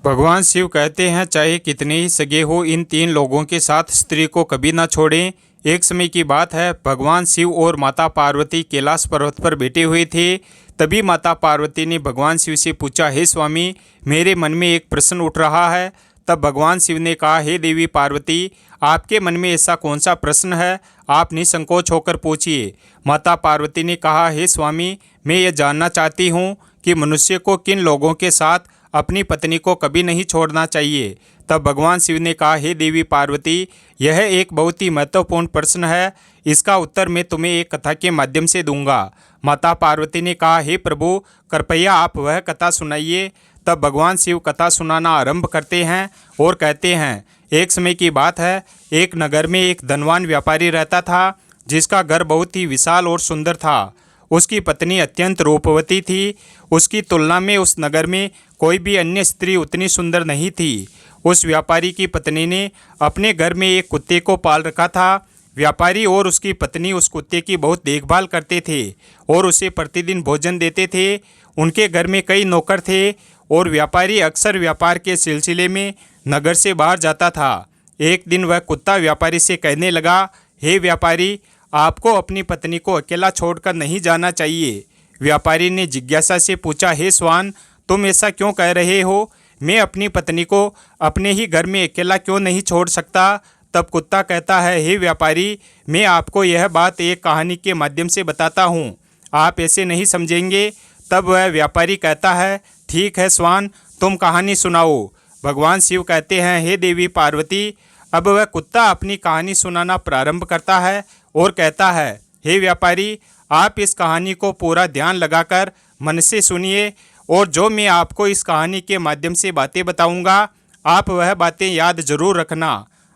भगवान शिव कहते हैं चाहे कितने ही सगे हो, इन तीन लोगों के साथ स्त्री को कभी ना छोड़ें। एक समय की बात है, भगवान शिव और माता पार्वती कैलाश पर्वत पर बैठे हुए थे। तभी माता पार्वती ने भगवान शिव से पूछा, हे स्वामी, मेरे मन में एक प्रश्न उठ रहा है। तब भगवान शिव ने कहा, हे देवी पार्वती, आपके मन में ऐसा कौन सा प्रश्न है, आप निसंकोच होकर पूछिए। माता पार्वती ने कहा, हे स्वामी, मैं ये जानना चाहती हूँ कि मनुष्य को किन लोगों के साथ अपनी पत्नी को कभी नहीं छोड़ना चाहिए। तब भगवान शिव ने कहा, हे देवी पार्वती, यह एक बहुत ही महत्वपूर्ण प्रश्न है। इसका उत्तर मैं तुम्हें एक कथा के माध्यम से दूंगा। माता पार्वती ने कहा, हे प्रभु, कृपया आप वह कथा सुनाइए। तब भगवान शिव कथा सुनाना आरंभ करते हैं और कहते हैं, एक समय की बात है, एक नगर में एक धनवान व्यापारी रहता था, जिसका घर बहुत ही विशाल और सुंदर था। उसकी पत्नी अत्यंत रूपवती थी। उसकी तुलना में उस नगर में कोई भी अन्य स्त्री उतनी सुंदर नहीं थी। उस व्यापारी की पत्नी ने अपने घर में एक कुत्ते को पाल रखा था। व्यापारी और उसकी पत्नी उस कुत्ते की बहुत देखभाल करते थे और उसे प्रतिदिन भोजन देते थे। उनके घर में कई नौकर थे और व्यापारी अक्सर व्यापार के सिलसिले में नगर से बाहर जाता था। एक दिन वह कुत्ता व्यापारी से कहने लगा, हे व्यापारी, आपको अपनी पत्नी को अकेला छोड़कर नहीं जाना चाहिए। व्यापारी ने जिज्ञासा से पूछा, हे श्वान, तुम ऐसा क्यों कह रहे हो? मैं अपनी पत्नी को अपने ही घर में अकेला क्यों नहीं छोड़ सकता? तब कुत्ता कहता है, हे व्यापारी, मैं आपको यह बात एक कहानी के माध्यम से बताता हूँ, आप ऐसे नहीं समझेंगे। तब वह व्यापारी कहता है, ठीक है श्वान, तुम कहानी सुनाओ। भगवान शिव कहते हैं, हे देवी पार्वती। अब वह कुत्ता अपनी कहानी सुनाना प्रारंभ करता है और कहता है, हे व्यापारी, आप इस कहानी को पूरा ध्यान लगाकर मन से सुनिए और जो मैं आपको इस कहानी के माध्यम से बातें बताऊंगा, आप वह बातें याद जरूर रखना।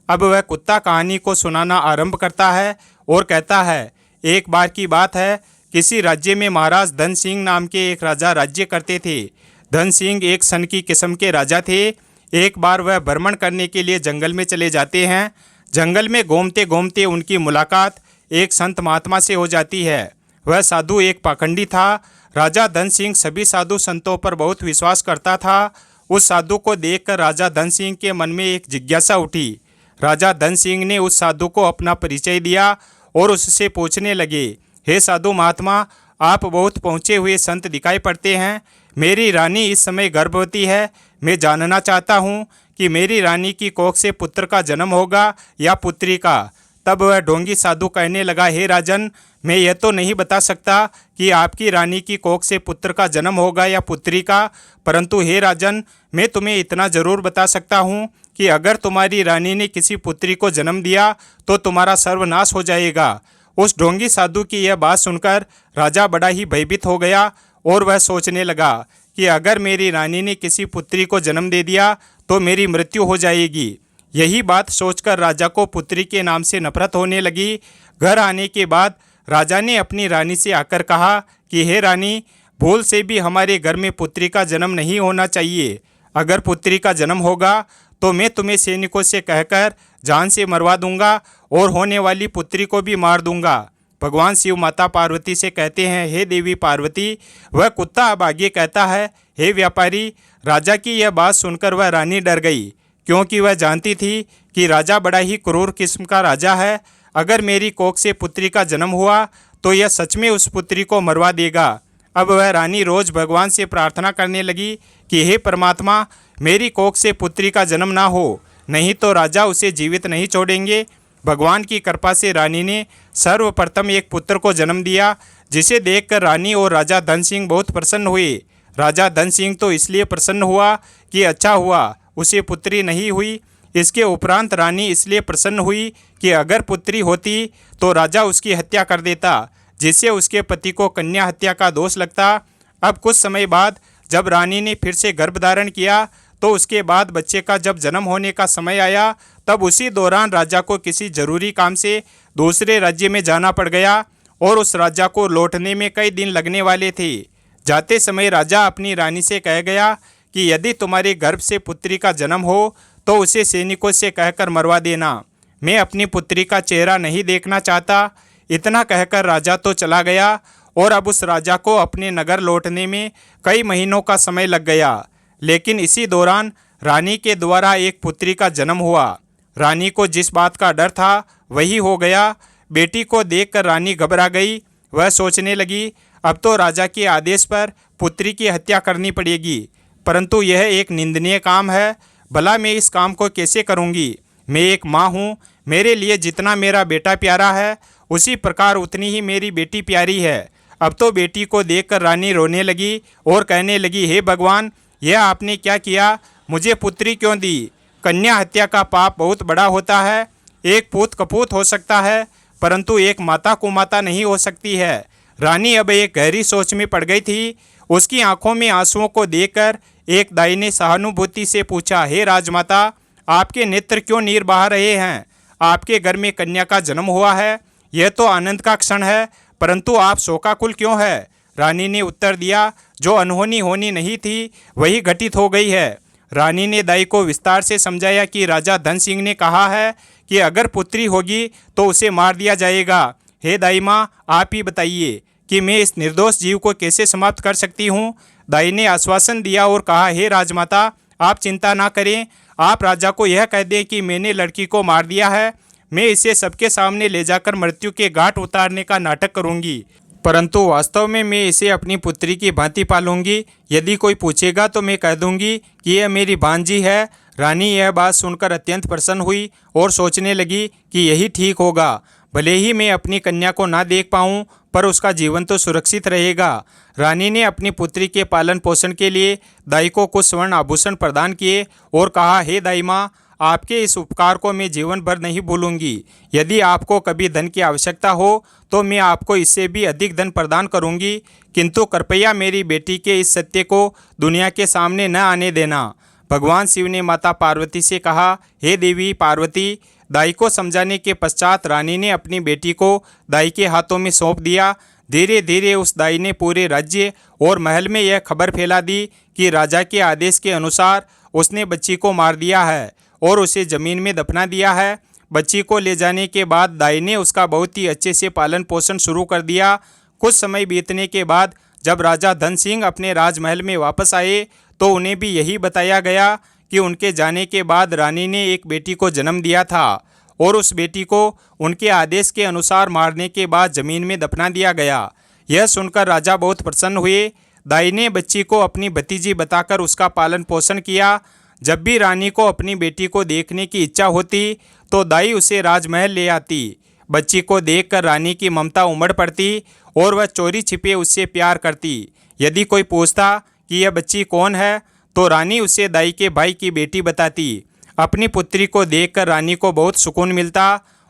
अब वह कुत्ता कहानी को सुनाना आरंभ करता है और कहता है, एक बार की बात है, किसी राज्य में महाराज धन सिंह नाम के एक राजा राज्य करते थे। धन सिंह एक सन की किस्म के राजा थे। एक बार वह भ्रमण करने के लिए जंगल में चले जाते हैं। जंगल में घूमते घूमते उनकी मुलाकात एक संत महात्मा से हो जाती है। वह साधु एक पाखंडी था। राजा धन सिंह सभी साधु संतों पर बहुत विश्वास करता था। उस साधु को देखकर राजा धन सिंह के मन में एक जिज्ञासा उठी। राजा धन सिंह ने उस साधु को अपना परिचय दिया और उससे पूछने लगे, हे साधु महात्मा, आप बहुत पहुँचे हुए संत दिखाई पड़ते हैं। मेरी रानी इस समय गर्भवती है। मैं जानना चाहता हूँ कि मेरी रानी की कोख से पुत्र का जन्म होगा या पुत्री का। तब वह ढोंगी साधु कहने लगा, हे राजन, मैं यह तो नहीं बता सकता कि आपकी रानी की कोख से पुत्र का जन्म होगा या पुत्री का, परंतु हे राजन, मैं तुम्हें इतना जरूर बता सकता हूँ कि अगर तुम्हारी रानी ने किसी पुत्री को जन्म दिया तो तुम्हारा सर्वनाश हो जाएगा। उस ढोंगी साधु की यह बात सुनकर राजा बड़ा ही भयभीत हो गया और वह सोचने लगा कि अगर मेरी रानी ने किसी पुत्री को जन्म दे दिया तो मेरी मृत्यु हो जाएगी। यही बात सोचकर राजा को पुत्री के नाम से नफरत होने लगी। घर आने के बाद राजा ने अपनी रानी से आकर कहा कि हे रानी, भूल से भी हमारे घर में पुत्री का जन्म नहीं होना चाहिए। अगर पुत्री का जन्म होगा तो मैं तुम्हें सैनिकों से कहकर जान से मरवा दूंगा और होने वाली पुत्री को भी मार दूंगा। भगवान शिव माता पार्वती से कहते हैं, हे देवी पार्वती। वह कुत्ता अब आगे कहता है, हे व्यापारी, राजा की यह बात सुनकर वह रानी डर गई, क्योंकि वह जानती थी कि राजा बड़ा ही क्रूर किस्म का राजा है। अगर मेरी कोख से पुत्री का जन्म हुआ तो यह सच में उस पुत्री को मरवा देगा। अब वह रानी रोज भगवान से प्रार्थना करने लगी कि हे परमात्मा, मेरी कोख से पुत्री का जन्म ना हो, नहीं तो राजा उसे जीवित नहीं छोड़ेंगे। भगवान की कृपा से रानी ने सर्वप्रथम एक पुत्र को जन्म दिया, जिसे देखकर रानी और राजा धन सिंह बहुत प्रसन्न हुए। राजा धन सिंह तो इसलिए प्रसन्न हुआ कि अच्छा हुआ उसे पुत्री नहीं हुई। इसके उपरांत रानी इसलिए प्रसन्न हुई कि अगर पुत्री होती तो राजा उसकी हत्या कर देता, जिससे उसके पति को कन्या हत्या का दोष लगता। अब कुछ समय बाद जब रानी ने फिर से गर्भ धारण किया तो उसके बाद बच्चे का जब जन्म होने का समय आया, तब उसी दौरान राजा को किसी जरूरी काम से दूसरे राज्य में जाना पड़ गया और उस राजा को लौटने में कई दिन लगने वाले थे। जाते समय राजा अपनी रानी से कह गया कि यदि तुम्हारे गर्भ से पुत्री का जन्म हो तो उसे सैनिकों से कहकर मरवा देना। मैं अपनी पुत्री का चेहरा नहीं देखना चाहता। इतना कहकर राजा तो चला गया और अब उस राजा को अपने नगर लौटने में कई महीनों का समय लग गया। लेकिन इसी दौरान रानी के द्वारा एक पुत्री का जन्म हुआ। रानी को जिस बात का डर था वही हो गया। बेटी को देखकर रानी घबरा गई। वह सोचने लगी, अब तो राजा के आदेश पर पुत्री की हत्या करनी पड़ेगी, परंतु यह एक निंदनीय काम है। भला मैं इस काम को कैसे करूंगी? मैं एक माँ हूँ। मेरे लिए जितना मेरा बेटा प्यारा है उसी प्रकार उतनी ही मेरी बेटी प्यारी है। अब तो बेटी को देखकर रानी रोने लगी और कहने लगी, हे भगवान, यह आपने क्या किया? मुझे पुत्री क्यों दी? कन्या हत्या का पाप बहुत बड़ा होता है। एक पूत कपूत हो सकता है, परंतु एक माता कुमाता नहीं हो सकती है। रानी अब एक गहरी सोच में पड़ गई थी। उसकी आंखों में आंसुओं को देखकर एक दाई ने सहानुभूति से पूछा, हे राजमाता, आपके नेत्र क्यों नीर बहा रहे हैं? आपके घर में कन्या का जन्म हुआ है, यह तो आनंद का क्षण है, परंतु आप शोकाकुल क्यों है? रानी ने उत्तर दिया, जो अनहोनी होनी नहीं थी वही घटित हो गई है। रानी ने दाई को विस्तार से समझाया कि राजा धन सिंह ने कहा है कि अगर पुत्री होगी तो उसे मार दिया जाएगा। हे दाई माँ, आप ही बताइए कि मैं इस निर्दोष जीव को कैसे समाप्त कर सकती हूँ? दाई ने आश्वासन दिया और कहा, हे राजमाता, आप चिंता ना करें। आप राजा को यह कह दें कि मैंने लड़की को मार दिया है। मैं इसे सबके सामने ले जाकर मृत्यु के घाट उतारने का नाटक करूँगी, परंतु वास्तव में मैं इसे अपनी पुत्री की भांति पालूंगी। यदि कोई पूछेगा तो मैं कह दूंगी कि यह मेरी भांजी है। रानी यह बात सुनकर अत्यंत प्रसन्न हुई और सोचने लगी कि यही ठीक होगा। भले ही मैं अपनी कन्या को ना देख पाऊँ, पर उसका जीवन तो सुरक्षित रहेगा। रानी ने अपनी पुत्री के पालन पोषण के लिए दाई को कुछ स्वर्ण आभूषण प्रदान किए और कहा, हे दाई माँ, आपके इस उपकार को मैं जीवन भर नहीं भूलूंगी। यदि आपको कभी धन की आवश्यकता हो तो मैं आपको इससे भी अधिक धन प्रदान करूंगी, किंतु कृपया मेरी बेटी के इस सत्य को दुनिया के सामने न आने देना। भगवान शिव ने माता पार्वती से कहा, हे देवी पार्वती। दाई को समझाने के पश्चात रानी ने अपनी बेटी को दाई के हाथों में सौंप दिया। धीरे धीरे उस दाई ने पूरे राज्य और महल में यह खबर फैला दी कि राजा के आदेश के अनुसार उसने बच्ची को मार दिया है और उसे ज़मीन में दफना दिया है। बच्ची को ले जाने के बाद दाई ने उसका बहुत ही अच्छे से पालन पोषण शुरू कर दिया। कुछ समय बीतने के बाद जब राजा धन सिंह अपने राजमहल में वापस आए तो उन्हें भी यही बताया गया कि उनके जाने के बाद रानी ने एक बेटी को जन्म दिया था और उस बेटी को उनके आदेश के अनुसार मारने के बाद ज़मीन में दफना दिया गया। यह सुनकर राजा बहुत प्रसन्न हुए। दाई ने बच्ची को अपनी भतीजी बताकर उसका पालन पोषण किया। जब भी रानी को अपनी बेटी को देखने की इच्छा होती तो दाई उसे राजमहल ले आती। बच्ची को देखकर रानी की ममता उमड़ पड़ती और वह चोरी छिपे उससे प्यार करती। यदि कोई पूछता कि यह बच्ची कौन है तो रानी उसे दाई के भाई की बेटी बताती। अपनी पुत्री को देखकर रानी को बहुत सुकून मिलता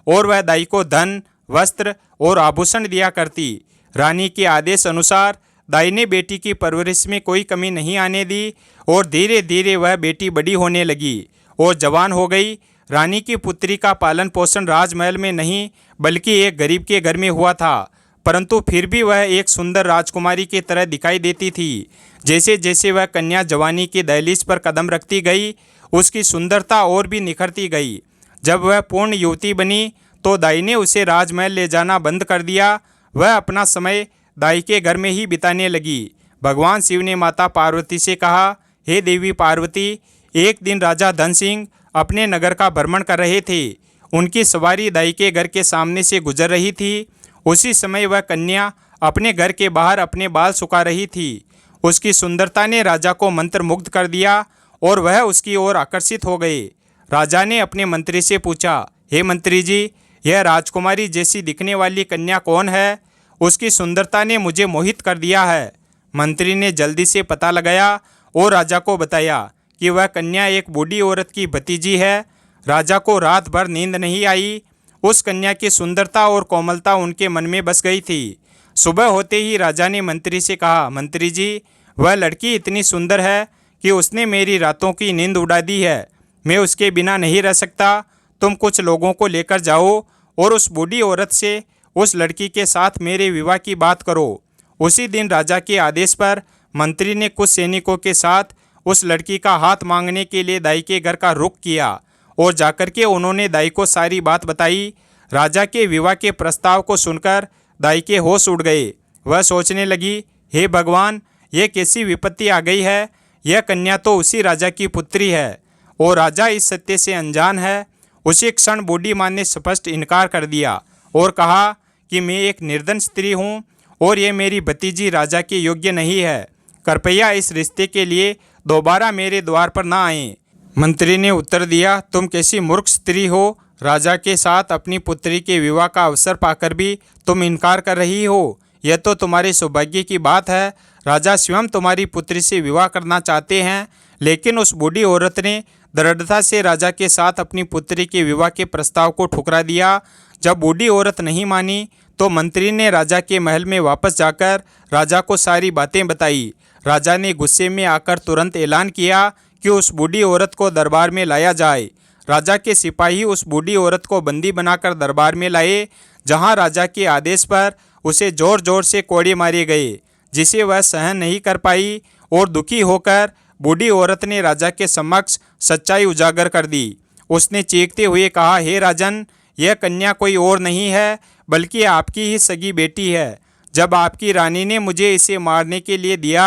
और वह दाई को धन, वस्त्र और आभूषण दिया करती। रानी के आदेश अनुसार दाई ने बेटी की परवरिश में कोई कमी नहीं आने दी और धीरे धीरे वह बेटी बड़ी होने लगी और जवान हो गई। रानी की पुत्री का पालन पोषण राजमहल में नहीं बल्कि एक गरीब के घर में हुआ था, परंतु फिर भी वह एक सुंदर राजकुमारी की तरह दिखाई देती थी। जैसे जैसे वह कन्या जवानी की दहलीज पर कदम रखती गई उसकी सुंदरता और भी निखरती गई। जब वह पूर्ण युवती बनी तो दाई ने उसे राजमहल ले जाना बंद कर दिया। वह अपना समय दाई के घर में ही बिताने लगी। भगवान शिव ने माता पार्वती से कहा, हे देवी पार्वती, एक दिन राजा धन सिंह अपने नगर का भ्रमण कर रहे थे। उनकी सवारी दाई के घर के सामने से गुजर रही थी। उसी समय वह कन्या अपने घर के बाहर अपने बाल सुखा रही थी। उसकी सुंदरता ने राजा को मंत्रमुग्ध कर दिया और वह उसकी ओर आकर्षित हो गए। राजा ने अपने मंत्री से पूछा, हे मंत्री जी, यह राजकुमारी जैसी दिखने वाली कन्या कौन है? उसकी सुंदरता ने मुझे मोहित कर दिया है। मंत्री ने जल्दी से पता लगाया और राजा को बताया कि वह कन्या एक बूढ़ी औरत की भतीजी है। राजा को रात भर नींद नहीं आई। उस कन्या की सुंदरता और कोमलता उनके मन में बस गई थी। सुबह होते ही राजा ने मंत्री से कहा, मंत्री जी, वह लड़की इतनी सुंदर है कि उसने मेरी रातों की नींद उड़ा दी है। मैं उसके बिना नहीं रह सकता। तुम कुछ लोगों को लेकर जाओ और उस बूढ़ी औरत से उस लड़की के साथ मेरे विवाह की बात करो। उसी दिन राजा के आदेश पर मंत्री ने कुछ सैनिकों के साथ उस लड़की का हाथ मांगने के लिए दाई के घर का रुख किया और जाकर के उन्होंने दाई को सारी बात बताई। राजा के विवाह के प्रस्ताव को सुनकर दाई के होश उड़ गए। वह सोचने लगी, हे भगवान, यह कैसी विपत्ति आ गई है। यह कन्या तो उसी राजा की पुत्री है और राजा इस सत्य से अनजान है। उसी क्षण बूढ़ी माँ ने स्पष्ट इनकार कर दिया और कहा कि मैं एक निर्धन स्त्री हूँ और ये मेरी भतीजी राजा के योग्य नहीं है। कृपया इस रिश्ते के लिए दोबारा मेरे द्वार पर ना आएं। मंत्री ने उत्तर दिया, तुम कैसी मूर्ख स्त्री हो। राजा के साथ अपनी पुत्री के विवाह का अवसर पाकर भी तुम इनकार कर रही हो। यह तो तुम्हारे सौभाग्य की बात है। राजा स्वयं तुम्हारी पुत्री से विवाह करना चाहते हैं, लेकिन उस बूढ़ी औरत ने दृढ़ता से राजा के साथ अपनी पुत्री के विवाह के प्रस्ताव को ठुकरा दिया। जब बूढ़ी औरत नहीं मानी तो मंत्री ने राजा के महल में वापस जाकर राजा को सारी बातें बताई। राजा ने गुस्से में आकर तुरंत ऐलान किया कि उस बूढ़ी औरत को दरबार में लाया जाए। राजा के सिपाही उस बूढ़ी औरत को बंदी बनाकर दरबार में लाए, जहां राजा के आदेश पर उसे जोर जोर से कोड़े मारे गए, जिसे वह सहन नहीं कर पाई और दुखी होकर बूढ़ी औरत ने राजा के समक्ष सच्चाई उजागर कर दी। उसने चीखते हुए कहा, हे राजन, यह कन्या कोई और नहीं है बल्कि आपकी ही सगी बेटी है। जब आपकी रानी ने मुझे इसे मारने के लिए दिया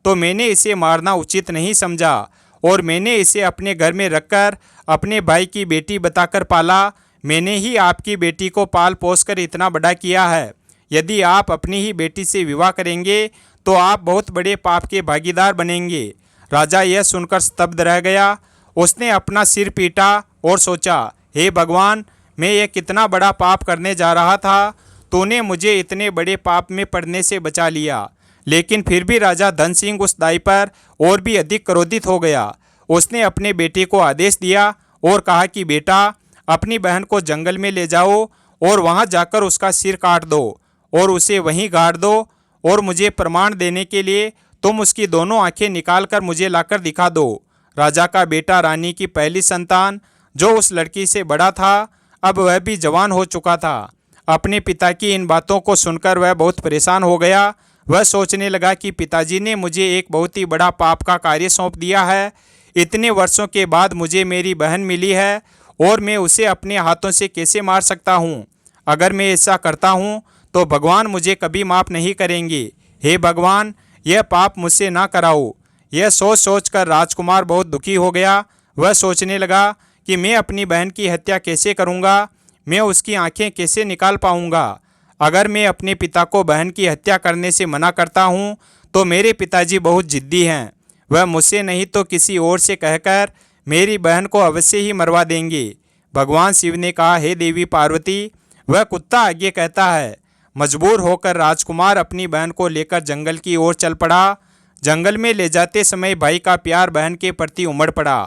तो मैंने इसे मारना उचित नहीं समझा और मैंने इसे अपने घर में रखकर अपने भाई की बेटी बताकर पाला। मैंने ही आपकी बेटी को पाल पोस कर इतना बड़ा किया है। यदि आप अपनी ही बेटी से विवाह करेंगे तो आप बहुत बड़े पाप के भागीदार बनेंगे। राजा यह सुनकर स्तब्ध रह गया। उसने अपना सिर पीटा और सोचा, हे भगवान, मैं ये कितना बड़ा पाप करने जा रहा था। तूने मुझे इतने बड़े पाप में पड़ने से बचा लिया। लेकिन फिर भी राजा धन सिंह उस दाई पर और भी अधिक क्रोधित हो गया। उसने अपने बेटे को आदेश दिया और कहा कि बेटा, अपनी बहन को जंगल में ले जाओ और वहां जाकर उसका सिर काट दो और उसे वहीं गाड़ दो, और मुझे प्रमाण देने के लिए तुम उसकी दोनों आंखें निकाल कर मुझे लाकर दिखा दो। राजा का बेटा, रानी की पहली संतान, जो उस लड़की से बड़ा था, अब वह भी जवान हो चुका था। अपने पिता की इन बातों को सुनकर वह बहुत परेशान हो गया। वह सोचने लगा कि पिताजी ने मुझे एक बहुत ही बड़ा पाप का कार्य सौंप दिया है। इतने वर्षों के बाद मुझे मेरी बहन मिली है और मैं उसे अपने हाथों से कैसे मार सकता हूँ। अगर मैं ऐसा करता हूँ तो भगवान मुझे कभी माफ़ नहीं करेंगे। हे भगवान, यह पाप मुझसे ना कराओ। यह सोच सोच कर राजकुमार बहुत दुखी हो गया। वह सोचने लगा कि मैं अपनी बहन की हत्या कैसे करूँगा, मैं उसकी आंखें कैसे निकाल पाऊँगा। अगर मैं अपने पिता को बहन की हत्या करने से मना करता हूँ तो मेरे पिताजी बहुत जिद्दी हैं। वह मुझसे नहीं तो किसी और से कहकर मेरी बहन को अवश्य ही मरवा देंगे। भगवान शिव ने कहा, हे देवी पार्वती, वह कुत्ता आगे कहता है। मजबूर होकर राजकुमार अपनी बहन को लेकर जंगल की ओर चल पड़ा। जंगल में ले जाते समय भाई का प्यार बहन के प्रति उमड़ पड़ा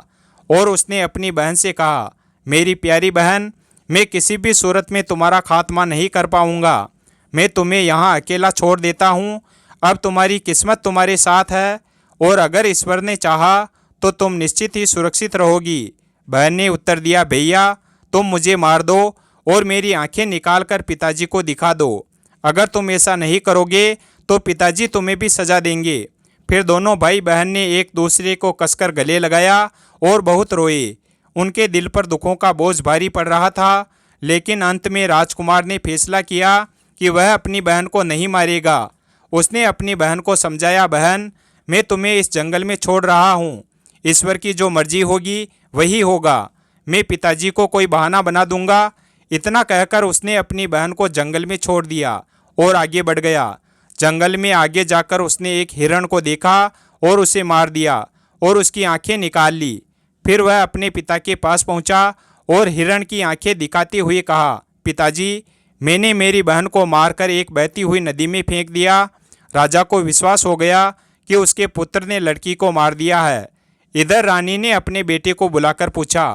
और उसने अपनी बहन से कहा, मेरी प्यारी बहन, मैं किसी भी सूरत में तुम्हारा खात्मा नहीं कर पाऊँगा। मैं तुम्हें यहाँ अकेला छोड़ देता हूँ। अब तुम्हारी किस्मत तुम्हारे साथ है और अगर ईश्वर ने चाहा तो तुम निश्चित ही सुरक्षित रहोगी। बहन ने उत्तर दिया, भैया, तुम मुझे मार दो और मेरी आंखें निकाल कर पिताजी को दिखा दो। अगर तुम ऐसा नहीं करोगे तो पिताजी तुम्हें भी सजा देंगे। फिर दोनों भाई बहन ने एक दूसरे को कसकर गले लगाया और बहुत रोए। उनके दिल पर दुखों का बोझ भारी पड़ रहा था, लेकिन अंत में राजकुमार ने फैसला किया कि वह अपनी बहन को नहीं मारेगा। उसने अपनी बहन को समझाया, बहन, मैं तुम्हें इस जंगल में छोड़ रहा हूँ। ईश्वर की जो मर्जी होगी वही होगा। मैं पिताजी को कोई बहाना बना दूंगा। इतना कहकर उसने अपनी बहन को जंगल में छोड़ दिया और आगे बढ़ गया। जंगल में आगे जाकर उसने एक हिरण को देखा और उसे मार दिया और उसकी आंखें निकाल ली। फिर वह अपने पिता के पास पहुंचा और हिरण की आंखें दिखाते हुए कहा, पिताजी, मैंने मेरी बहन को मारकर एक बहती हुई नदी में फेंक दिया। राजा को विश्वास हो गया कि उसके पुत्र ने लड़की को मार दिया है। इधर रानी ने अपने बेटे को बुलाकर पूछा,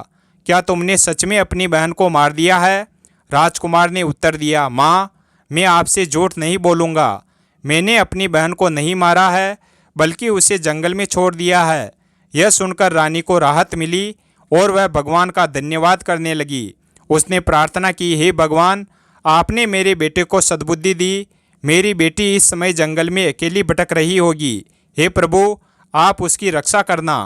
क्या तुमने सच में अपनी बहन को मार दिया है? राजकुमार ने उत्तर दिया, माँ, मैं आपसे झूठ नहीं बोलूँगा। मैंने अपनी बहन को नहीं मारा है बल्कि उसे जंगल में छोड़ दिया है। यह सुनकर रानी को राहत मिली और वह भगवान का धन्यवाद करने लगी। उसने प्रार्थना की, हे भगवान, आपने मेरे बेटे को सद्बुद्धि दी। मेरी बेटी इस समय जंगल में अकेली भटक रही होगी। हे प्रभु, आप उसकी रक्षा करना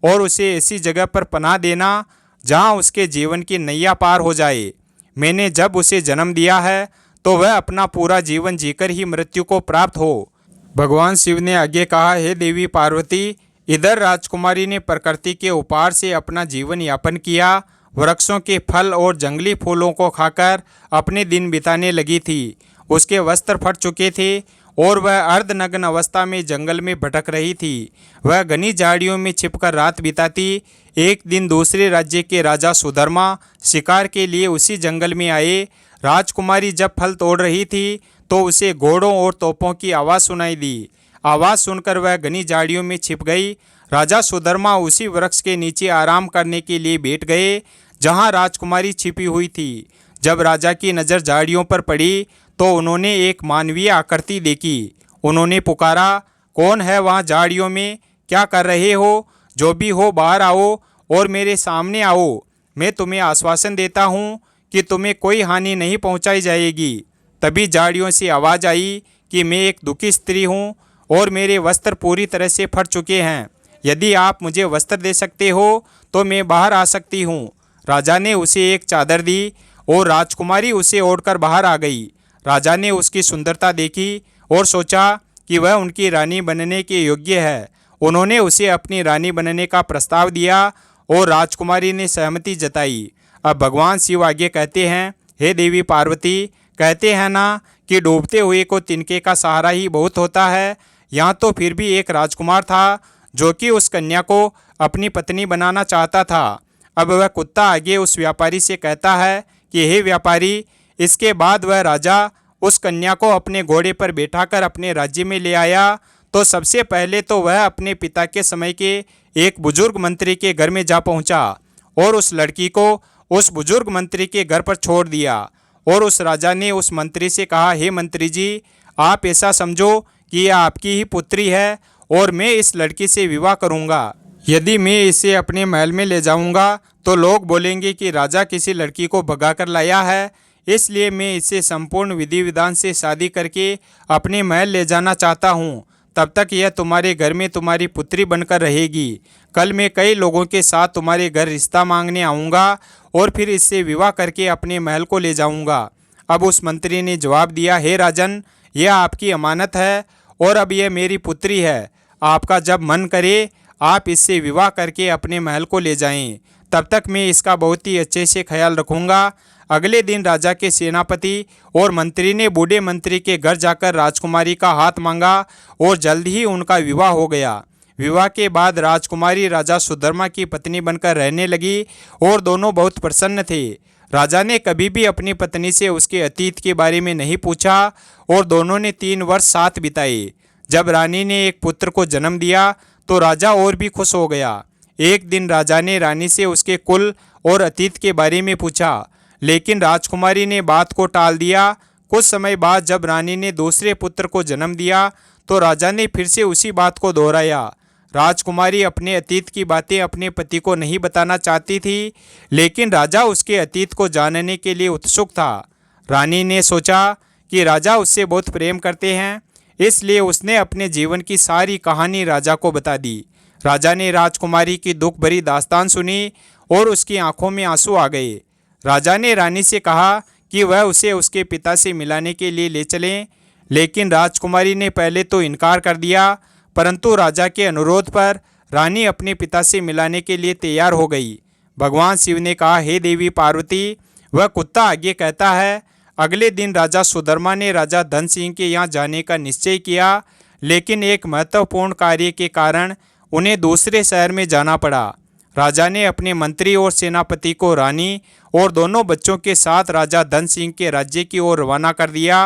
और उसे ऐसी जगह पर पनाह देना जहाँ उसके जीवन की नैया पार हो जाए। मैंने जब उसे जन्म दिया है तो वह अपना पूरा जीवन जीकर ही मृत्यु को प्राप्त हो। भगवान शिव ने आगे कहा, हे देवी पार्वती, इधर राजकुमारी ने प्रकृति के उपहार से अपना जीवन यापन किया। वृक्षों के फल और जंगली फूलों को खाकर अपने दिन बिताने लगी थी। उसके वस्त्र फट चुके थे और वह अर्धनग्न अवस्था में जंगल में भटक रही थी। वह घनी झाड़ियों में छिपकर रात बिताती। एक दिन दूसरे राज्य के राजा सुधर्मा शिकार के लिए उसी जंगल में आए। राजकुमारी जब फल तोड़ रही थी तो उसे घोड़ों और तोपों की आवाज़ सुनाई दी। आवाज़ सुनकर वह घनी झाड़ियों में छिप गई। राजा सुधर्मा उसी वृक्ष के नीचे आराम करने के लिए बैठ गए जहां राजकुमारी छिपी हुई थी। जब राजा की नज़र झाड़ियों पर पड़ी तो उन्होंने एक मानवीय आकृति देखी। उन्होंने पुकारा, कौन है वहाँ झाड़ियों में? क्या कर रहे हो? जो भी हो बाहर आओ और मेरे सामने आओ। मैं तुम्हें आश्वासन देता हूँ कि तुम्हें कोई हानि नहीं पहुँचाई जाएगी। तभी झाड़ियों से आवाज़ आई कि मैं एक दुखी स्त्री हूँ और मेरे वस्त्र पूरी तरह से फट चुके हैं। यदि आप मुझे वस्त्र दे सकते हो तो मैं बाहर आ सकती हूँ। राजा ने उसे एक चादर दी और राजकुमारी उसे ओढ़कर बाहर आ गई। राजा ने उसकी सुंदरता देखी और सोचा कि वह उनकी रानी बनने के योग्य है। उन्होंने उसे अपनी रानी बनने का प्रस्ताव दिया और राजकुमारी ने सहमति जताई। अब भगवान शिव आगे कहते हैं, हे देवी पार्वती, कहते हैं ना कि डूबते हुए को तिनके का सहारा ही बहुत होता है। यहाँ तो फिर भी एक राजकुमार था जो कि उस कन्या को अपनी पत्नी बनाना चाहता था। अब वह कुत्ता आगे उस व्यापारी से कहता है कि हे व्यापारी, इसके बाद वह राजा उस कन्या को अपने घोड़े पर बैठाकर अपने राज्य में ले आया। तो सबसे पहले तो वह अपने पिता के समय के एक बुजुर्ग मंत्री के घर में जा पहुंचा और उस लड़की को उस बुजुर्ग मंत्री के घर पर छोड़ दिया। और उस राजा ने उस मंत्री से कहा, हे मंत्री जी, आप ऐसा समझो कि यह आपकी ही पुत्री है और मैं इस लड़की से विवाह करूंगा। यदि मैं इसे अपने महल में ले जाऊंगा तो लोग बोलेंगे कि राजा किसी लड़की को भगाकर लाया है। इसलिए मैं इसे संपूर्ण विधि विधान से शादी करके अपने महल ले जाना चाहता हूँ। तब तक यह तुम्हारे घर में तुम्हारी पुत्री बनकर रहेगी। कल मैं कई लोगों के साथ तुम्हारे घर रिश्ता मांगने आऊँगा और फिर इससे विवाह करके अपने महल को ले जाऊँगा। अब उस मंत्री ने जवाब दिया, हे राजन, यह आपकी अमानत है और अब यह मेरी पुत्री है। आपका जब मन करे आप इससे विवाह करके अपने महल को ले जाएं। तब तक मैं इसका बहुत ही अच्छे से ख्याल रखूंगा। अगले दिन राजा के सेनापति और मंत्री ने बूढ़े मंत्री के घर जाकर राजकुमारी का हाथ मांगा और जल्द ही उनका विवाह हो गया। विवाह के बाद राजकुमारी राजा सुधर्मा की पत्नी बनकर रहने लगी और दोनों बहुत प्रसन्न थे। राजा ने कभी भी अपनी पत्नी से उसके अतीत के बारे में नहीं पूछा और दोनों ने 3 वर्ष साथ बिताए। जब रानी ने एक पुत्र को जन्म दिया तो राजा और भी खुश हो गया। एक दिन राजा ने रानी से उसके कुल और अतीत के बारे में पूछा, लेकिन राजकुमारी ने बात को टाल दिया। कुछ समय बाद जब रानी ने दूसरे पुत्र को जन्म दिया तो राजा ने फिर से उसी बात को दोहराया। राजकुमारी अपने अतीत की बातें अपने पति को नहीं बताना चाहती थी, लेकिन राजा उसके अतीत को जानने के लिए उत्सुक था। रानी ने सोचा कि राजा उससे बहुत प्रेम करते हैं, इसलिए उसने अपने जीवन की सारी कहानी राजा को बता दी। राजा ने राजकुमारी की दुख भरी दास्तान सुनी और उसकी आंखों में आंसू आ गए। राजा ने रानी से कहा कि वह उसे उसके पिता से मिलाने के लिए ले चलें, लेकिन राजकुमारी ने पहले तो इनकार कर दिया, परंतु राजा के अनुरोध पर रानी अपने पिता से मिलाने के लिए तैयार हो गई। भगवान शिव ने कहा, हे देवी पार्वती, वह कुत्ता आगे कहता है। अगले दिन राजा सुधर्मा ने राजा धन सिंह के यहाँ जाने का निश्चय किया, लेकिन एक महत्वपूर्ण कार्य के कारण उन्हें दूसरे शहर में जाना पड़ा। राजा ने अपने मंत्री और सेनापति को रानी और दोनों बच्चों के साथ राजा धन सिंह के राज्य की ओर रवाना कर दिया।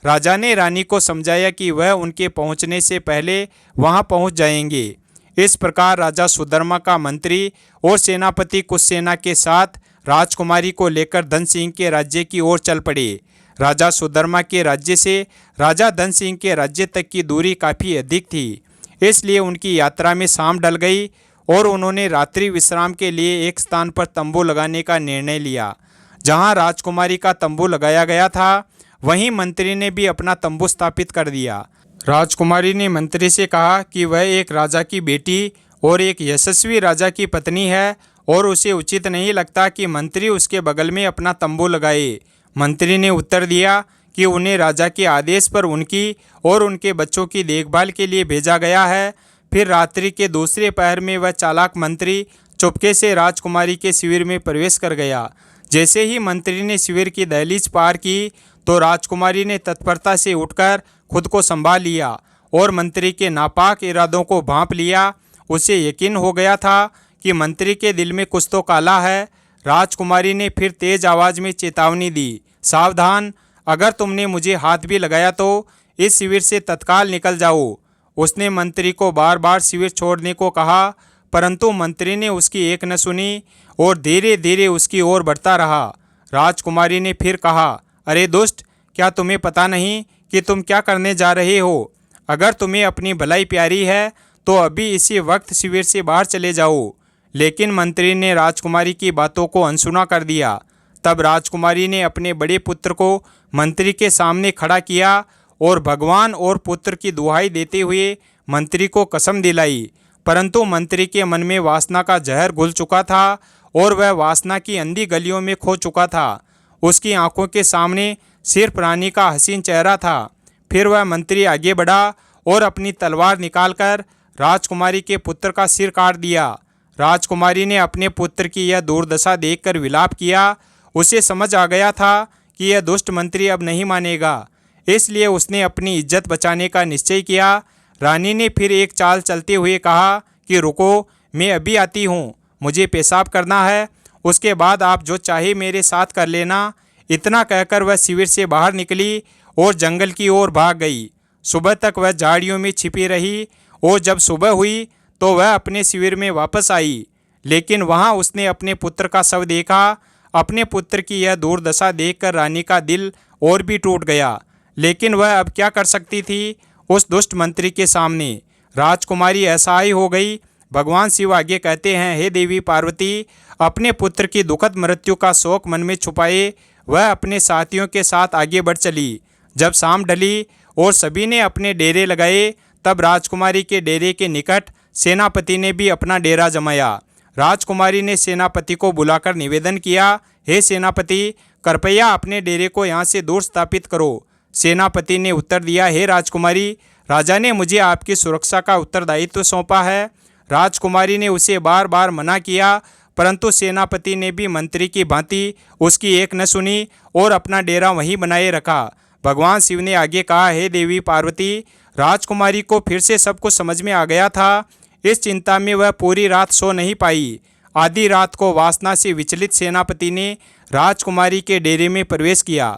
राजा ने रानी को समझाया कि वह उनके पहुंचने से पहले वहां पहुंच जाएंगे। इस प्रकार राजा सुधर्मा का मंत्री और सेनापति कुछ सेना के साथ राजकुमारी को लेकर धन सिंह के राज्य की ओर चल पड़े। राजा सुधर्मा के राज्य से राजा धन सिंह के राज्य तक की दूरी काफ़ी अधिक थी, इसलिए उनकी यात्रा में शाम ढल गई और उन्होंने रात्रि विश्राम के लिए एक स्थान पर तंबू लगाने का निर्णय लिया। जहां राजकुमारी का तंबू लगाया गया था, वहीं मंत्री ने भी अपना तंबू स्थापित कर दिया। राजकुमारी ने मंत्री से कहा कि वह एक राजा की बेटी और एक यशस्वी राजा की पत्नी है और उसे उचित नहीं लगता कि मंत्री उसके बगल में अपना तंबू लगाए। मंत्री ने उत्तर दिया कि उन्हें राजा के आदेश पर उनकी और उनके बच्चों की देखभाल के लिए भेजा गया है। फिर रात्रि के दूसरे पहर में वह चालाक मंत्री चुपके से राजकुमारी के शिविर में प्रवेश कर गया। जैसे ही मंत्री ने शिविर की दहलीज पार की तो राजकुमारी ने तत्परता से उठकर खुद को संभाल लिया और मंत्री के नापाक इरादों को भांप लिया। उसे यकीन हो गया था कि मंत्री के दिल में कुछ तो काला है। राजकुमारी ने फिर तेज आवाज़ में चेतावनी दी, सावधान, अगर तुमने मुझे हाथ भी लगाया तो इस शिविर से तत्काल निकल जाओ। उसने मंत्री को बार बार शिविर छोड़ने को कहा, परंतु मंत्री ने उसकी एक न सुनी और धीरे धीरे उसकी ओर बढ़ता रहा। राजकुमारी ने फिर कहा, अरे दुष्ट, क्या तुम्हें पता नहीं कि तुम क्या करने जा रहे हो? अगर तुम्हें अपनी भलाई प्यारी है तो अभी इसी वक्त शिविर से बाहर चले जाओ। लेकिन मंत्री ने राजकुमारी की बातों को अनसुना कर दिया। तब राजकुमारी ने अपने बड़े पुत्र को मंत्री के सामने खड़ा किया और भगवान और पुत्र की दुहाई देते हुए मंत्री को कसम दिलाई। परंतु मंत्री के मन में वासना का जहर घुल चुका था और वह वासना की अंधी गलियों में खो चुका था। उसकी आंखों के सामने सिर्फ रानी का हसीन चेहरा था। फिर वह मंत्री आगे बढ़ा और अपनी तलवार निकालकर राजकुमारी के पुत्र का सिर काट दिया। राजकुमारी ने अपने पुत्र की यह दुर्दशा देखकर विलाप किया। उसे समझ आ गया था कि यह दुष्ट मंत्री अब नहीं मानेगा, इसलिए उसने अपनी इज्जत बचाने का निश्चय किया। रानी ने फिर एक चाल चलते हुए कहा कि रुको, मैं अभी आती हूँ, मुझे पेशाब करना है, उसके बाद आप जो चाहे मेरे साथ कर लेना। इतना कहकर वह शिविर से बाहर निकली और जंगल की ओर भाग गई। सुबह तक वह झाड़ियों में छिपी रही और जब सुबह हुई तो वह अपने शिविर में वापस आई। लेकिन वहाँ उसने अपने पुत्र का शव देखा। अपने पुत्र की यह दुर्दशा देखकर रानी का दिल और भी टूट गया। लेकिन वह अब क्या कर सकती थी उस दुष्ट मंत्री के सामने? राजकुमारी असहाय हो गई। भगवान शिव आगे कहते हैं, हे देवी पार्वती, अपने पुत्र की दुखद मृत्यु का शोक मन में छुपाए वह अपने साथियों के साथ आगे बढ़ चली। जब शाम ढली और सभी ने अपने डेरे लगाए, तब राजकुमारी के डेरे के निकट सेनापति ने भी अपना डेरा जमाया। राजकुमारी ने सेनापति को बुलाकर निवेदन किया, हे सेनापति, कृपया अपने डेरे को यहाँ से दूर स्थापित करो। सेनापति ने उत्तर दिया, हे राजकुमारी, राजा ने मुझे आपकी सुरक्षा का उत्तरदायित्व सौंपा है। राजकुमारी ने उसे बार बार मना किया, परंतु सेनापति ने भी मंत्री की भांति उसकी एक न सुनी और अपना डेरा वहीं बनाए रखा। भगवान शिव ने आगे कहा, हे देवी पार्वती, राजकुमारी को फिर से सब कुछ समझ में आ गया था। इस चिंता में वह पूरी रात सो नहीं पाई। आधी रात को वासना से विचलित सेनापति ने राजकुमारी के डेरे में प्रवेश किया।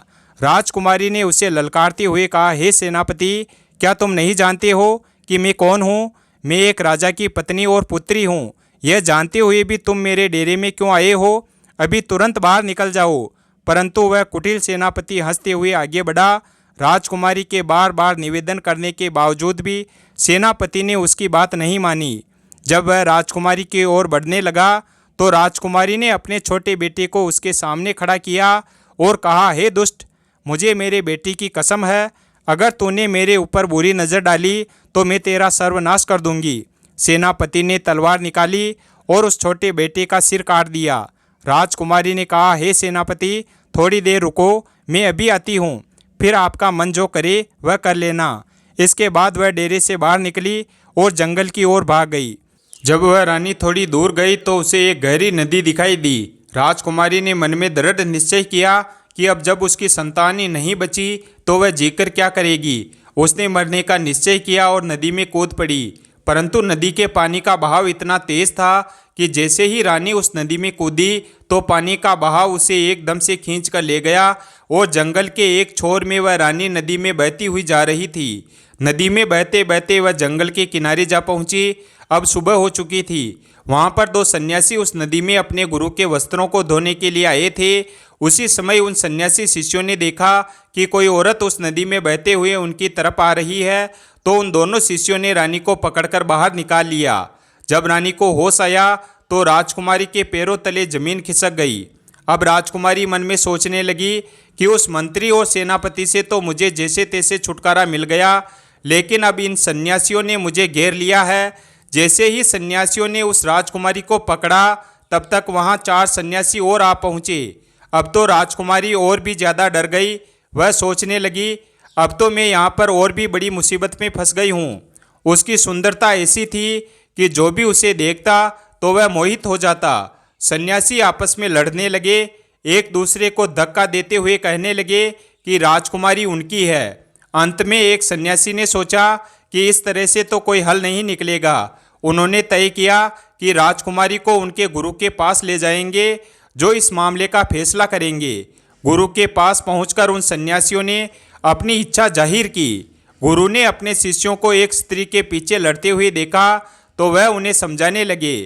राजकुमारी ने उसे ललकारते हुए कहा, हे सेनापति, क्या तुम नहीं जानते हो कि मैं कौन हूँ? मैं एक राजा की पत्नी और पुत्री हूँ। यह जानते हुए भी तुम मेरे डेरे में क्यों आए हो? अभी तुरंत बाहर निकल जाओ। परंतु वह कुटिल सेनापति हंसते हुए आगे बढ़ा। राजकुमारी के बार बार निवेदन करने के बावजूद भी सेनापति ने उसकी बात नहीं मानी। जब वह राजकुमारी की ओर बढ़ने लगा तो राजकुमारी ने अपने छोटे बेटे को उसके सामने खड़ा किया और कहा, हे दुष्ट, मुझे मेरे बेटी की कसम है, अगर तूने मेरे ऊपर बुरी नज़र डाली तो मैं तेरा सर्वनाश कर दूंगी। सेनापति ने तलवार निकाली और उस छोटे बेटे का सिर काट दिया। राजकुमारी ने कहा, हे सेनापति, थोड़ी देर रुको, मैं अभी आती हूँ, फिर आपका मन जो करे वह कर लेना। इसके बाद वह डेरे से बाहर निकली और जंगल की ओर भाग गई। जब वह रानी थोड़ी दूर गई तो उसे एक गहरी नदी दिखाई दी। राजकुमारी ने मन में दृढ़ निश्चय किया कि अब जब उसकी संतान ही नहीं बची तो वह जीकर क्या करेगी। उसने मरने का निश्चय किया और नदी में कूद पड़ी। परंतु नदी के पानी का बहाव इतना तेज था कि जैसे ही रानी उस नदी में कूदी तो पानी का बहाव उसे एकदम से खींच कर ले गया और जंगल के एक छोर में वह रानी नदी में बहती हुई जा रही थी। नदी में बहते बहते वह जंगल के किनारे जा पहुंची। अब सुबह हो चुकी थी। वहां पर दो सन्यासी उस नदी में अपने गुरु के वस्त्रों को धोने के लिए आए थे। उसी समय उन सन्यासी शिष्यों ने देखा कि कोई औरत उस नदी में बहते हुए उनकी तरफ आ रही है, तो उन दोनों शिष्यों ने रानी को पकड़कर बाहर निकाल लिया। जब रानी को होश आया तो राजकुमारी के पैरों तले जमीन खिसक गई। अब राजकुमारी मन में सोचने लगी कि उस मंत्री और सेनापति से तो मुझे जैसे तैसे छुटकारा मिल गया, लेकिन अब इन सन्यासियों ने मुझे घेर लिया है। जैसे ही सन्यासियों ने उस राजकुमारी को पकड़ा, तब तक वहाँ 4 सन्यासी और आ पहुँचे। अब तो राजकुमारी और भी ज़्यादा डर गई। वह सोचने लगी, अब तो मैं यहाँ पर और भी बड़ी मुसीबत में फंस गई हूँ। उसकी सुंदरता ऐसी थी कि जो भी उसे देखता तो वह मोहित हो जाता। सन्यासी आपस में लड़ने लगे, एक दूसरे को धक्का देते हुए कहने लगे कि राजकुमारी उनकी है। अंत में एक सन्यासी ने सोचा कि इस तरह से तो कोई हल नहीं निकलेगा। उन्होंने तय किया कि राजकुमारी को उनके गुरु के पास ले जाएंगे, जो इस मामले का फैसला करेंगे। गुरु के पास पहुंचकर उन सन्यासियों ने अपनी इच्छा जाहिर की। गुरु ने अपने शिष्यों को एक स्त्री के पीछे लड़ते हुए देखा तो वह उन्हें समझाने लगे।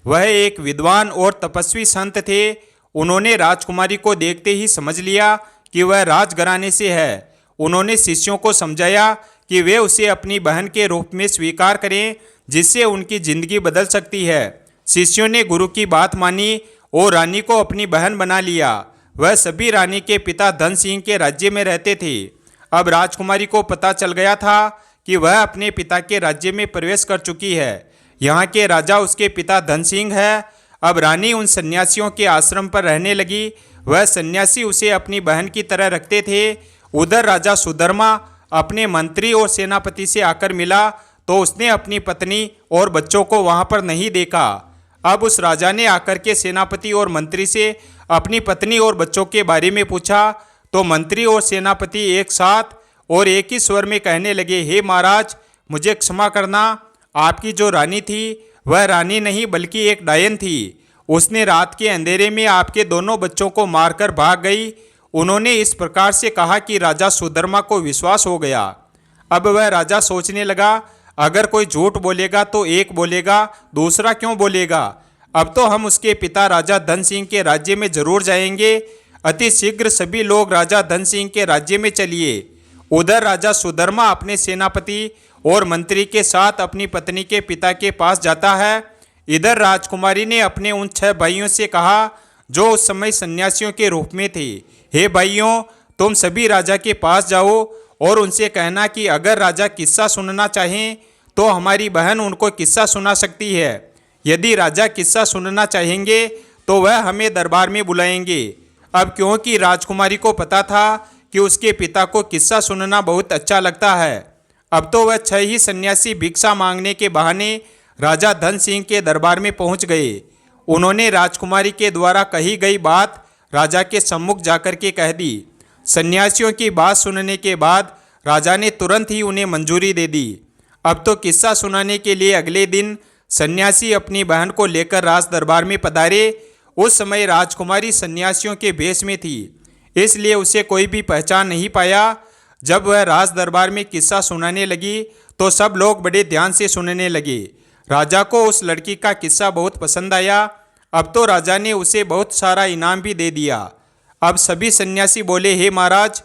वह एक विद्वान और तपस्वी संत थे। उन्होंने राजकुमारी को देखते ही समझ लिया कि वह राजघराने से है। उन्होंने शिष्यों को समझाया कि वे उसे अपनी बहन के रूप में स्वीकार करें, जिससे उनकी जिंदगी बदल सकती है। शिष्यों ने गुरु की बात मानी और रानी को अपनी बहन बना लिया। वह सभी रानी के पिता धन सिंह के राज्य में रहते थे। अब राजकुमारी को पता चल गया था कि वह अपने पिता के राज्य में प्रवेश कर चुकी है। यहाँ के राजा उसके पिता धन सिंह है। अब रानी उन सन्यासियों के आश्रम पर रहने लगी। वह सन्यासी उसे अपनी बहन की तरह रखते थे। उधर राजा सुधर्मा अपने मंत्री और सेनापति से आकर मिला तो उसने अपनी पत्नी और बच्चों को वहां पर नहीं देखा। अब उस राजा ने आकर के सेनापति और मंत्री से अपनी पत्नी और बच्चों के बारे में पूछा तो मंत्री और सेनापति एक साथ और एक ही स्वर में कहने लगे, हे महाराज, मुझे क्षमा करना, आपकी जो रानी थी वह रानी नहीं बल्कि एक डायन थी। उसने रात के अंधेरे में आपके दोनों बच्चों को मारकर भाग गई। उन्होंने इस प्रकार से कहा कि राजा सुधर्मा को विश्वास हो गया। अब वह राजा सोचने लगा, अगर कोई झूठ बोलेगा तो एक बोलेगा, दूसरा क्यों बोलेगा। अब तो हम उसके पिता राजा धन सिंह के राज्य में जरूर जाएंगे। अति शीघ्र सभी लोग राजा धन सिंह के राज्य में चलिए। उधर राजा सुधर्मा अपने सेनापति और मंत्री के साथ अपनी पत्नी के पिता के पास जाता है। इधर राजकुमारी ने अपने उन 6 भाइयों से कहा जो उस समय सन्यासियों के रूप में थे, हे भाइयों, तुम सभी राजा के पास जाओ और उनसे कहना कि अगर राजा किस्सा सुनना चाहें तो हमारी बहन उनको किस्सा सुना सकती है। यदि राजा किस्सा सुनना चाहेंगे तो वह हमें दरबार में बुलाएंगे। अब क्योंकि राजकुमारी को पता था कि उसके पिता को किस्सा सुनना बहुत अच्छा लगता है, अब तो वह 6 ही सन्यासी भिक्षा मांगने के बहाने राजा धन सिंह के दरबार में पहुंच गए। उन्होंने राजकुमारी के द्वारा कही गई बात राजा के सम्मुख जाकर के कह दी। सन्यासियों की बात सुनने के बाद राजा ने तुरंत ही उन्हें मंजूरी दे दी। अब तो किस्सा सुनाने के लिए अगले दिन सन्यासी अपनी बहन को लेकर राज दरबार में पधारे। उस समय राजकुमारी सन्यासियों के भेष में थी, इसलिए उसे कोई भी पहचान नहीं पाया। जब वह राज दरबार में किस्सा सुनाने लगी तो सब लोग बड़े ध्यान से सुनने लगे। राजा को उस लड़की का किस्सा बहुत पसंद आया। अब तो राजा ने उसे बहुत सारा इनाम भी दे दिया। अब सभी सन्यासी बोले, हे महाराज,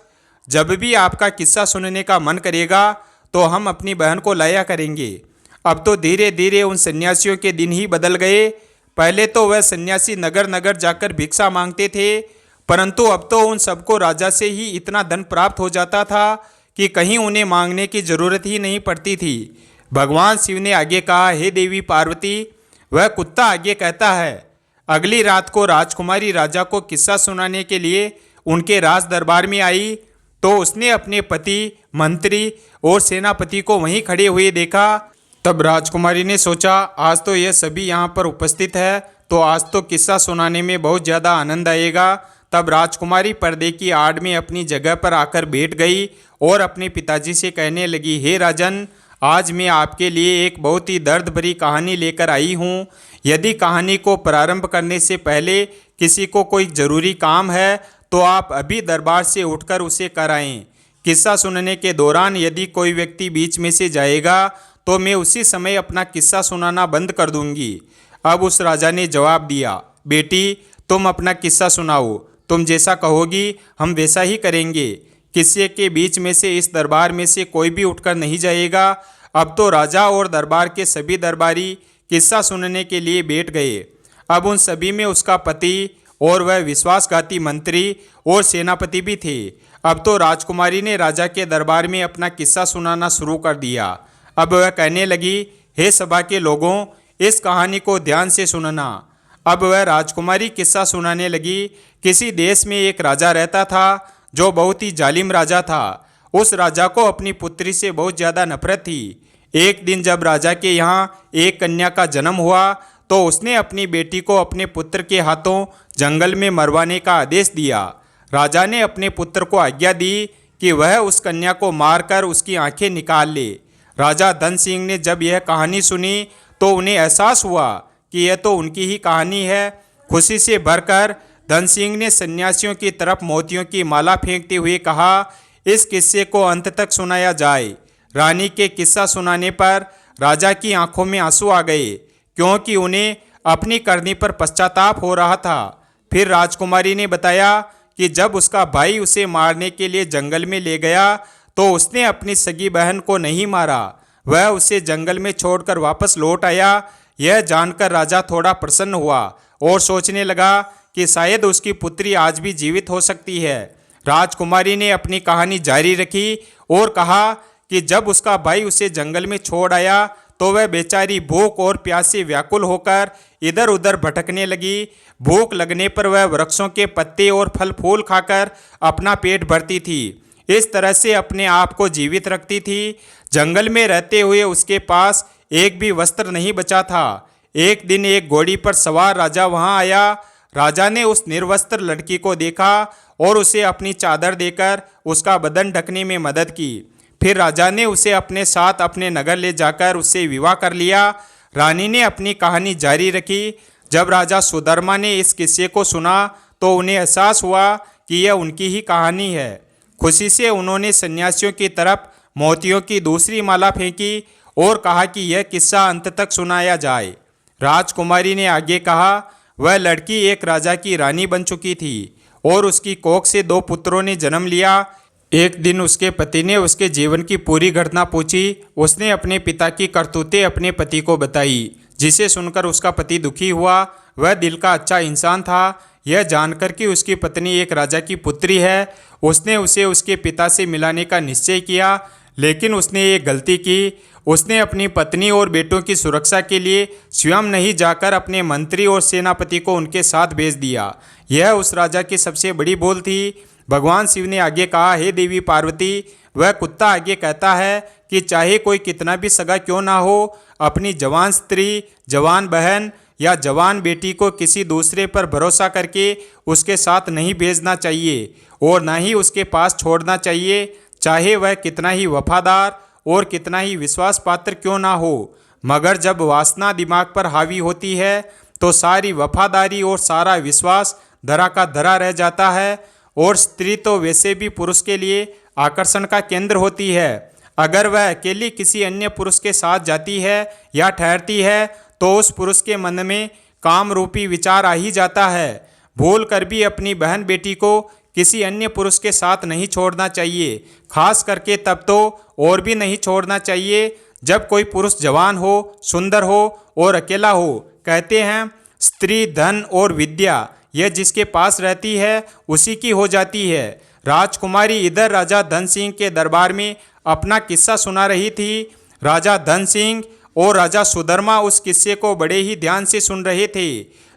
जब भी आपका किस्सा सुनने का मन करेगा तो हम अपनी बहन को लाया करेंगे। अब तो धीरे धीरे उन सन्यासियों के दिन ही बदल गए। पहले तो वह सन्यासी नगर नगर जाकर भिक्षा मांगते थे, परंतु अब तो उन सबको राजा से ही इतना धन प्राप्त हो जाता था कि कहीं उन्हें मांगने की जरूरत ही नहीं पड़ती थी। भगवान शिव ने आगे कहा, हे देवी पार्वती, वह कुत्ता आगे कहता है। अगली रात को राजकुमारी राजा को किस्सा सुनाने के लिए उनके राज दरबार में आई तो उसने अपने पति, मंत्री और सेनापति को वहीं खड़े हुए देखा। तब राजकुमारी ने सोचा, आज तो यह सभी यहाँ पर उपस्थित है तो आज तो किस्सा सुनाने में बहुत ज़्यादा आनंद आएगा। तब राजकुमारी पर्दे की आड़ में अपनी जगह पर आकर बैठ गई और अपने पिताजी से कहने लगी, हे राजन, आज मैं आपके लिए एक बहुत ही दर्द भरी कहानी लेकर आई हूँ। यदि कहानी को प्रारंभ करने से पहले किसी को कोई ज़रूरी काम है तो आप अभी दरबार से उठकर उसे कराएं। किस्सा सुनने के दौरान यदि कोई व्यक्ति बीच में से जाएगा तो मैं उसी समय अपना किस्सा सुनाना बंद कर दूंगी। अब उस राजा ने जवाब दिया, बेटी, तुम अपना किस्सा सुनाओ, तुम जैसा कहोगी हम वैसा ही करेंगे। किस्से के बीच में से इस दरबार में से कोई भी उठकर नहीं जाएगा। अब तो राजा और दरबार के सभी दरबारी किस्सा सुनने के लिए बैठ गए। अब उन सभी में उसका पति और वह विश्वासघाती मंत्री और सेनापति भी थे। अब तो राजकुमारी ने राजा के दरबार में अपना किस्सा सुनाना शुरू कर दिया। अब वह कहने लगी, हे सभा के लोगों, इस कहानी को ध्यान से सुनना। अब वह राजकुमारी किस्सा सुनाने लगी। किसी देश में एक राजा रहता था जो बहुत ही जालिम राजा था। उस राजा को अपनी पुत्री से बहुत ज़्यादा नफरत थी। एक दिन जब राजा के यहाँ एक कन्या का जन्म हुआ तो उसने अपनी बेटी को अपने पुत्र के हाथों जंगल में मरवाने का आदेश दिया। राजा ने अपने पुत्र को आज्ञा दी कि वह उस कन्या को मारकर उसकी आंखें निकाल ले। राजा धन सिंह ने जब यह कहानी सुनी तो उन्हें एहसास हुआ कि यह तो उनकी ही कहानी है। खुशी से भरकर धन सिंह ने सन्यासियों की तरफ मोतियों की माला फेंकते हुए कहा, इस किस्से को अंत तक सुनाया जाए। रानी के किस्सा सुनाने पर राजा की आंखों में आंसू आ गए, क्योंकि उन्हें अपनी करनी पर पश्चाताप हो रहा था। फिर राजकुमारी ने बताया कि जब उसका भाई उसे मारने के लिए जंगल में ले गया तो उसने अपनी सगी बहन को नहीं मारा, वह उसे जंगल में छोड़कर वापस लौट आया। यह जानकर राजा थोड़ा प्रसन्न हुआ और सोचने लगा कि शायद उसकी पुत्री आज भी जीवित हो सकती है। राजकुमारी ने अपनी कहानी जारी रखी और कहा कि जब उसका भाई उसे जंगल में छोड़ आया तो वह बेचारी भूख और प्यास से व्याकुल होकर इधर उधर भटकने लगी। भूख लगने पर वह वृक्षों के पत्ते और फल फूल खाकर अपना पेट भरती थी। इस तरह से अपने आप को जीवित रखती थी। जंगल में रहते हुए उसके पास एक भी वस्त्र नहीं बचा था। एक दिन एक घोड़ी पर सवार राजा वहां आया। राजा ने उस निर्वस्त्र लड़की को देखा और उसे अपनी चादर देकर उसका बदन ढकने में मदद की। फिर राजा ने उसे अपने साथ अपने नगर ले जाकर उससे विवाह कर लिया। रानी ने अपनी कहानी जारी रखी। जब राजा सुधर्मा ने इस किस्से को सुना तो उन्हें एहसास हुआ कि यह उनकी ही कहानी है। खुशी से उन्होंने सन्यासियों की तरफ मोतियों की दूसरी माला फेंकी और कहा कि यह किस्सा अंत तक सुनाया जाए। राजकुमारी ने आगे कहा, वह लड़की एक राजा की रानी बन चुकी थी और उसकी कोख से 2 पुत्रों ने जन्म लिया। एक दिन उसके पति ने उसके जीवन की पूरी घटना पूछी। उसने अपने पिता की करतूतें अपने पति को बताई, जिसे सुनकर उसका पति दुखी हुआ। वह दिल का अच्छा इंसान था। यह जानकर कि उसकी पत्नी एक राजा की पुत्री है, उसने उसे उसके पिता से मिलाने का निश्चय किया। लेकिन उसने एक गलती की। उसने अपनी पत्नी और बेटों की सुरक्षा के लिए स्वयं नहीं जाकर अपने मंत्री और सेनापति को उनके साथ भेज दिया। यह उस राजा की सबसे बड़ी भूल थी। भगवान शिव ने आगे कहा, हे देवी पार्वती, वह कुत्ता आगे कहता है कि चाहे कोई कितना भी सगा क्यों ना हो, अपनी जवान स्त्री, जवान बहन या जवान बेटी को किसी दूसरे पर भरोसा करके उसके साथ नहीं भेजना चाहिए और ना ही उसके पास छोड़ना चाहिए, चाहे वह कितना ही वफादार और कितना ही विश्वास पात्र क्यों ना हो। मगर जब वासना दिमाग पर हावी होती है तो सारी वफादारी और सारा विश्वास धरा का धरा रह जाता है। और स्त्री तो वैसे भी पुरुष के लिए आकर्षण का केंद्र होती है। अगर वह अकेली किसी अन्य पुरुष के साथ जाती है या ठहरती है तो उस पुरुष के मन में काम रूपी विचार आ ही जाता है। भूल कर भी अपनी बहन बेटी को किसी अन्य पुरुष के साथ नहीं छोड़ना चाहिए, खास करके तब तो और भी नहीं छोड़ना चाहिए जब कोई पुरुष जवान हो, सुंदर हो और अकेला हो। कहते हैं स्त्री धन और विद्या यह जिसके पास रहती है उसी की हो जाती है। राजकुमारी इधर राजा धन सिंह के दरबार में अपना किस्सा सुना रही थी। राजा धन सिंह और राजा सुधर्मा उस किस्से को बड़े ही ध्यान से सुन रहे थे।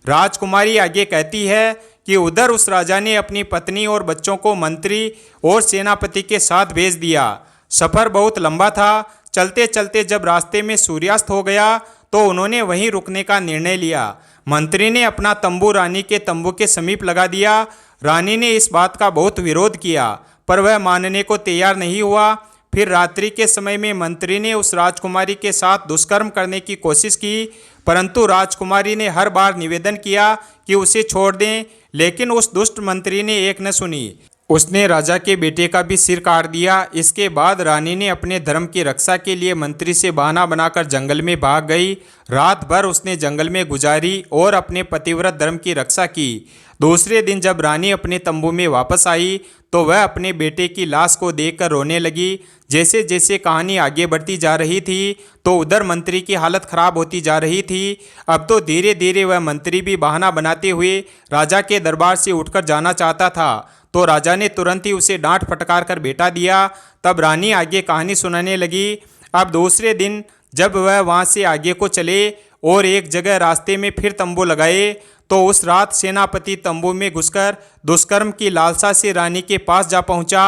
राजकुमारी आगे कहती है कि उधर उस राजा ने अपनी पत्नी और बच्चों को मंत्री और सेनापति के साथ भेज दिया। सफ़र बहुत लंबा था। चलते चलते जब रास्ते में सूर्यास्त हो गया तो उन्होंने वहीं रुकने का निर्णय लिया। मंत्री ने अपना तंबू रानी के तंबू के समीप लगा दिया। रानी ने इस बात का बहुत विरोध किया, पर वह मानने को तैयार नहीं हुआ। फिर रात्रि के समय में मंत्री ने उस राजकुमारी के साथ दुष्कर्म करने की कोशिश की, परंतु राजकुमारी ने हर बार निवेदन किया कि उसे छोड़ दें, लेकिन उस दुष्ट मंत्री ने एक न सुनी। उसने राजा के बेटे का भी सिर काट दिया। इसके बाद रानी ने अपने धर्म की रक्षा के लिए मंत्री से बहाना बनाकर जंगल में भाग गई। रात भर उसने जंगल में गुजारी और अपने पतिव्रत धर्म की रक्षा की। दूसरे दिन जब रानी अपने तंबू में वापस आई तो वह अपने बेटे की लाश को देखकर रोने लगी। जैसे जैसे कहानी आगे बढ़ती जा रही थी तो उधर मंत्री की हालत खराब होती जा रही थी। अब तो धीरे धीरे वह मंत्री भी बहाना बनाते हुए राजा के दरबार से उठकर जाना चाहता था, तो राजा ने तुरंत ही उसे डांट फटकार कर बैठा दिया। तब रानी आगे कहानी सुनाने लगी। अब दूसरे दिन जब वह वहाँ से आगे को चले और एक जगह रास्ते में फिर तंबू लगाए तो उस रात सेनापति तंबू में घुसकर दुष्कर्म की लालसा से रानी के पास जा पहुंचा।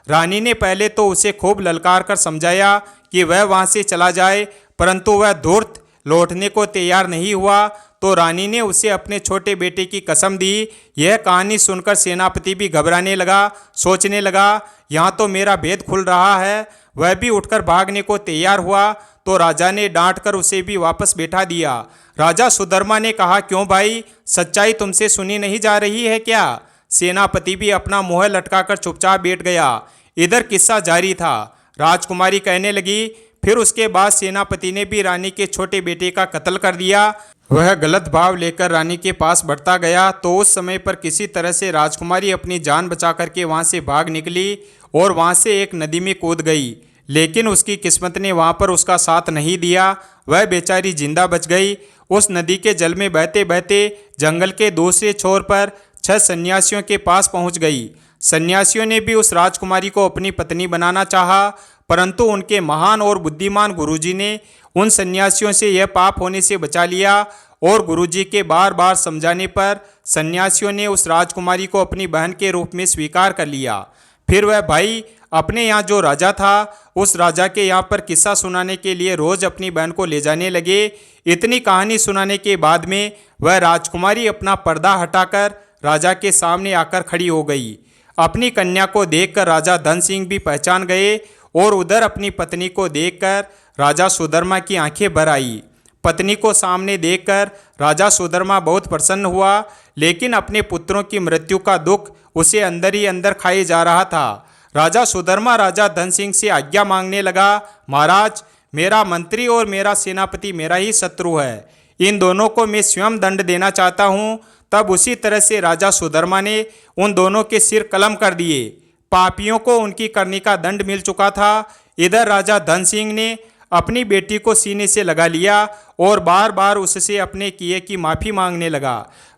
रानी ने पहले तो उसे खूब ललकार कर समझाया कि वह वहां से चला जाए, परंतु वह धूर्त लौटने को तैयार नहीं हुआ। तो रानी ने उसे अपने छोटे बेटे की कसम दी। यह कहानी सुनकर सेनापति भी घबराने लगा, सोचने लगा यहाँ तो मेरा भेद खुल रहा है। वह भी उठकर भागने को तैयार हुआ तो राजा ने डांट कर उसे भी वापस बैठा दिया। राजा सुधर्मा ने कहा, क्यों भाई, सच्चाई तुमसे सुनी नहीं जा रही है क्या? सेनापति भी अपना मुंह लटकाकर चुपचाप बैठ गया। इधर किस्सा जारी था। राजकुमारी कहने लगी, फिर उसके बाद सेनापति ने भी रानी के छोटे बेटे का कत्ल कर दिया। वह गलत भाव लेकर रानी के पास बढ़ता गया तो उस समय पर किसी तरह से राजकुमारी अपनी जान बचा करके वहां से भाग निकली और वहां से एक नदी में कूद गई। लेकिन उसकी किस्मत ने वहां पर उसका साथ नहीं दिया। वह बेचारी जिंदा बच गई। उस नदी के जल में बहते बहते जंगल के दूसरे छोर पर 6 सन्यासियों के पास पहुंच गई। सन्यासियों ने भी उस राजकुमारी को अपनी पत्नी बनाना चाहा, परंतु उनके महान और बुद्धिमान गुरुजी ने उन सन्यासियों से यह पाप होने से बचा लिया और गुरुजी के बार बार समझाने पर सन्यासियों ने उस राजकुमारी को अपनी बहन के रूप में स्वीकार कर लिया। फिर वह भाई अपने यहाँ जो राजा था उस राजा के यहाँ पर किस्सा सुनाने के लिए रोज अपनी बहन को ले जाने लगे। इतनी कहानी सुनाने के बाद में वह राजकुमारी अपना पर्दा हटाकर राजा के सामने आकर खड़ी हो गई। अपनी कन्या को देखकर राजा धन सिंह भी पहचान गए और उधर अपनी पत्नी को देखकर राजा सुधर्मा की आंखें भर आई। पत्नी को सामने देखकर राजा सुधर्मा बहुत प्रसन्न हुआ, लेकिन अपने पुत्रों की मृत्यु का दुख उसे अंदर ही अंदर खाए जा रहा था। राजा सुधर्मा राजा धन सिंह से आज्ञा मांगने लगा, महाराज, मेरा मंत्री और मेरा सेनापति मेरा ही शत्रु है। इन दोनों को मैं स्वयं दंड देना चाहता हूँ। तब उसी तरह से राजा सुधर्मा ने उन दोनों के सिर कलम कर दिए। पापियों को उनकी करनी का दंड मिल चुका था। इधर राजा धन सिंह ने अपनी बेटी को सीने से लगा लिया और बार बार उससे अपने किए की माफ़ी मांगने लगा।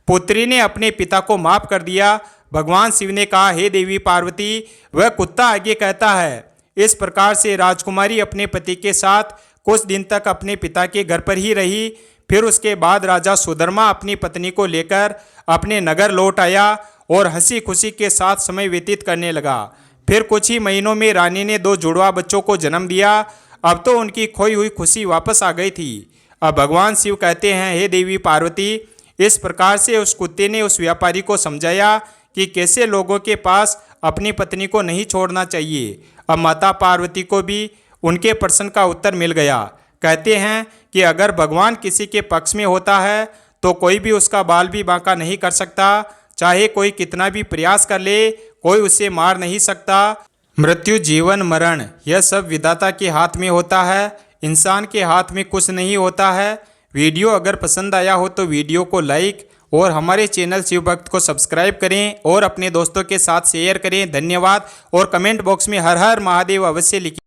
पुत्री ने अपने पिता को माफ़ कर दिया। भगवान शिव ने कहा, हे देवी पार्वती, वह कुत्ता आगे कहता है। इस प्रकार से राजकुमारी अपने पति के साथ कुछ दिन तक अपने पिता के घर पर ही रही। फिर उसके बाद राजा सुधर्मा अपनी पत्नी को लेकर अपने नगर लौट आया और हंसी खुशी के साथ समय व्यतीत करने लगा। फिर कुछ ही महीनों में रानी ने 2 जुड़वा बच्चों को जन्म दिया। अब तो उनकी खोई हुई खुशी वापस आ गई थी। अब भगवान शिव कहते हैं, हे देवी पार्वती, इस प्रकार से उस कुत्ते ने उस व्यापारी को समझाया कि कैसे लोगों के पास अपनी पत्नी को नहीं छोड़ना चाहिए। अब माता पार्वती को भी उनके प्रश्न का उत्तर मिल गया। कहते हैं कि अगर भगवान किसी के पक्ष में होता है तो कोई भी उसका बाल भी बांका नहीं कर सकता। चाहे कोई कितना भी प्रयास कर ले, कोई उसे मार नहीं सकता। मृत्यु, जीवन, मरण, यह सब विधाता के हाथ में होता है। इंसान के हाथ में कुछ नहीं होता है। वीडियो अगर पसंद आया हो तो वीडियो को लाइक और हमारे चैनल शिव भक्त को सब्सक्राइब करें और अपने दोस्तों के साथ शेयर करें। धन्यवाद। और कमेंट बॉक्स में हर हर महादेव अवश्य लिखें।